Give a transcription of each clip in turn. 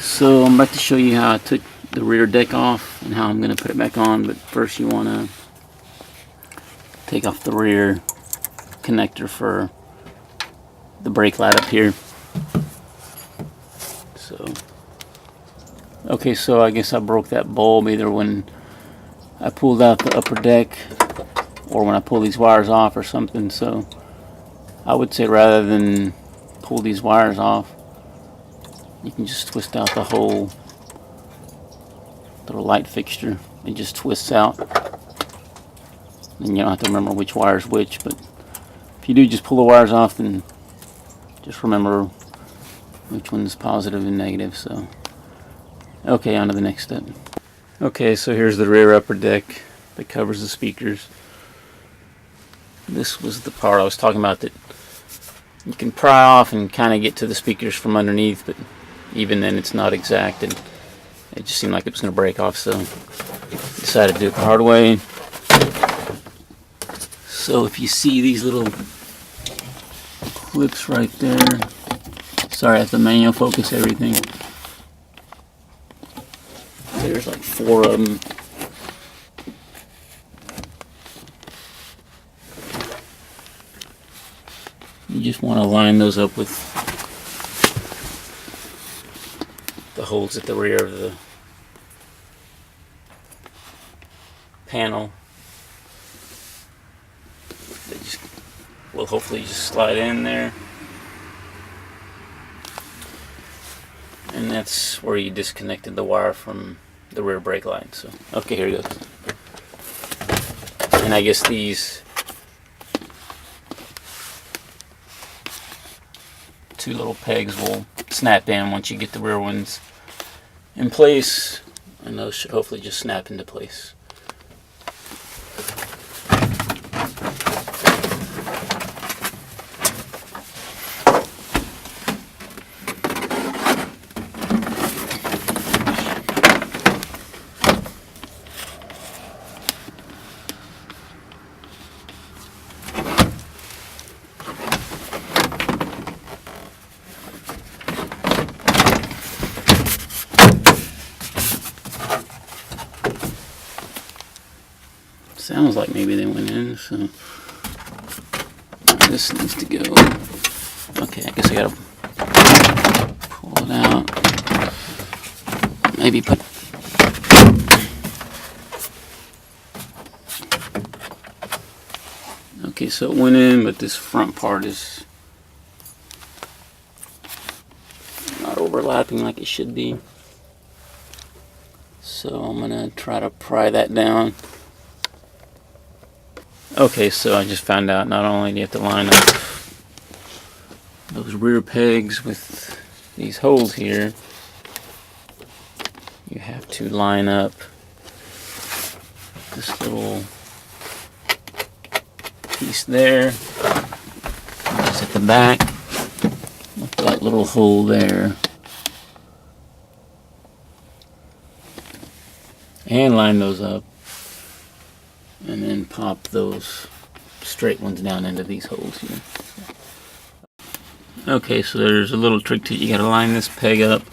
So I'm about to show you how I took the rear deck off and how I'm going to put it back on, but first you want to take off the rear connector for the brake light up here. Okay, so I guess I broke that bulb either when I pulled out the upper deck or when I pull these wires off or something. So I would say rather than pull these wires off, you can just twist out the whole little light fixture. It just twists out. Then you don't have to remember which wire is which, but if you do just pull the wires off, then just remember which one's positive and negative. So okay, on to the next step. Okay, so here's the rear upper deck that covers the speakers. This was the part I was talking about that you can pry off and kind of get to the speakers from underneath, but even then it's not exact, and it just seemed like it was going to break off, so I decided to do it the hard way. So if you see these little clips right there, sorry, I have to manual focus everything. There's like 4 of them. You just want to line those up with the holes at the rear of the panel. They just will hopefully just slide in there. And that's where you disconnected the wire from the rear brake light. So, okay, here it goes. And I guess these 2 little pegs will snap in once you get the rear ones in place, and those should hopefully just snap into place. Sounds like maybe they went in, so this needs to go. Okay, I guess I gotta pull it out. Maybe put. Okay, so it went in, but this front part is not overlapping like it should be. So I'm gonna try to pry that down. Okay, so I just found out not only do you have to line up those rear pegs with these holes here, you have to line up this little piece there, just at the back, with that little hole there, and line those up. And then pop those straight ones down into these holes here. Okay, so there's a little trick to it. You gotta line this peg up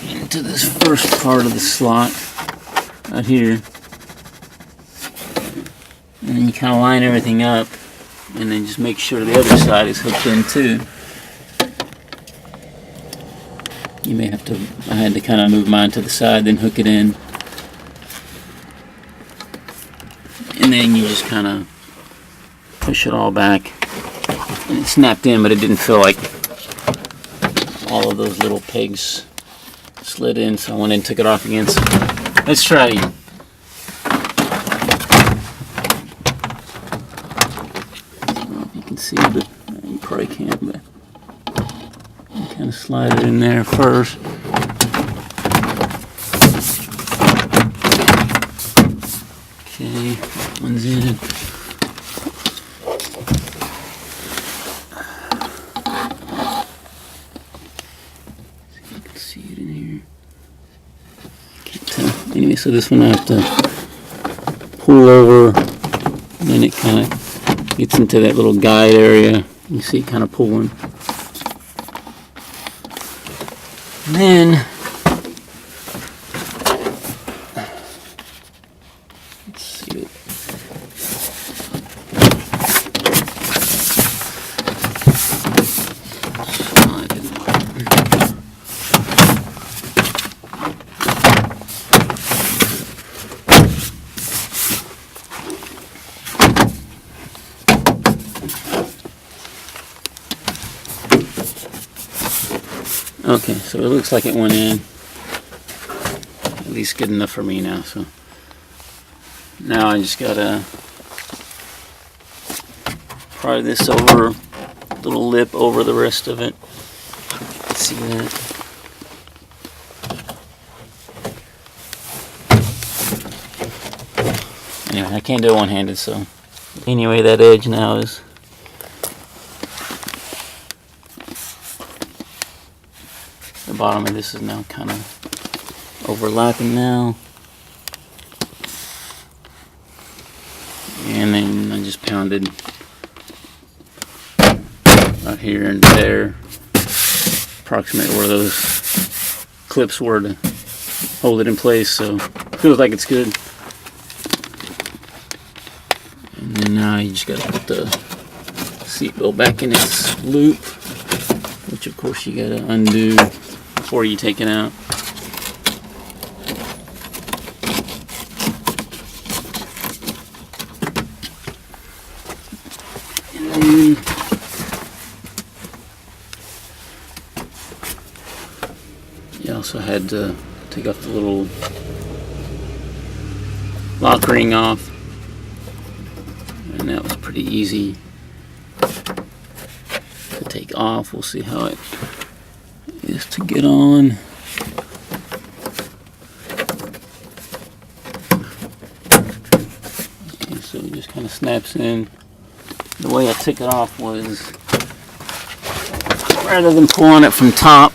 into this first part of the slot right here. And then you kind of line everything up, and then just make sure the other side is hooked in too. You may have to, I had to kind of move mine to the side, then hook it in. And then you just kind of push it all back, and it snapped in, but it didn't feel like all of those little pegs slid in, so I went in and took it off again. So let's try it again. I don't know if you can see, but you probably can't, but you kind of slide it in there first. Okay, one's in. See if you can see it in here. Can't tell. Anyway, so this one I have to pull over, and then it kind of gets into that little guide area. You see it kind of pulling. And then let's see what. Okay, so it looks like it went in. At least good enough for me now. So now I just gotta pry this over, little lip over the rest of it. Let's see that. Anyway, I can't do it one-handed, so anyway, that edge now is. The bottom of this is now kind of overlapping now. And then I just pounded right here and there, approximate where those clips were to hold it in place, so feels like it's good. And then now you just gotta put the seatbelt back in its loop, which of course you gotta undo before you take it out. And then you also had to take off the little lock ring off, and that was pretty easy to take off. We'll see how it is to get on. Okay, so it just kind of snaps in. The way I took it off was, rather than pulling it from top,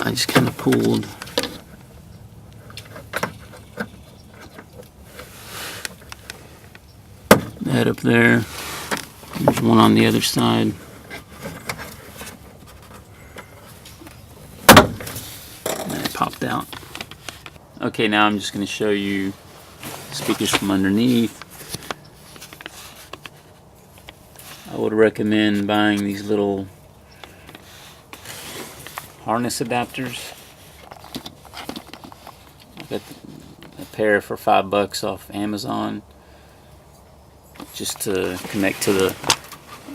I just kind of pulled that up there. There's one on the other side. And it popped out. Okay, now I'm just going to show you speakers from underneath. I would recommend buying these little harness adapters. I got a pair for $5 off Amazon, just to connect to the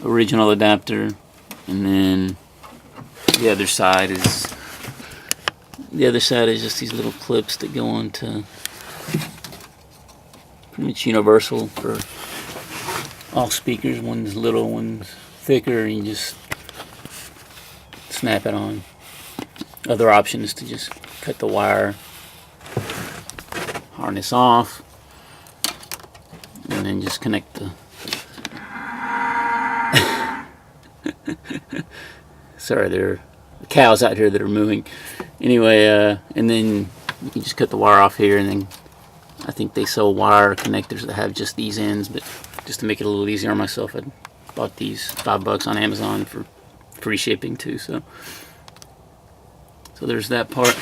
original adapter. And then the other side is just these little clips that go onto, pretty much universal for all speakers. One's little, one's thicker, and you just snap it on. Other option is to just cut the wire harness off and then just connect the sorry, there are cows out here that are mooing. Anyway, and then you can just cut the wire off here, and then I think they sell wire connectors that have just these ends, but just to make it a little easier on myself, I bought these $5 on Amazon for free shipping too. So there's that part.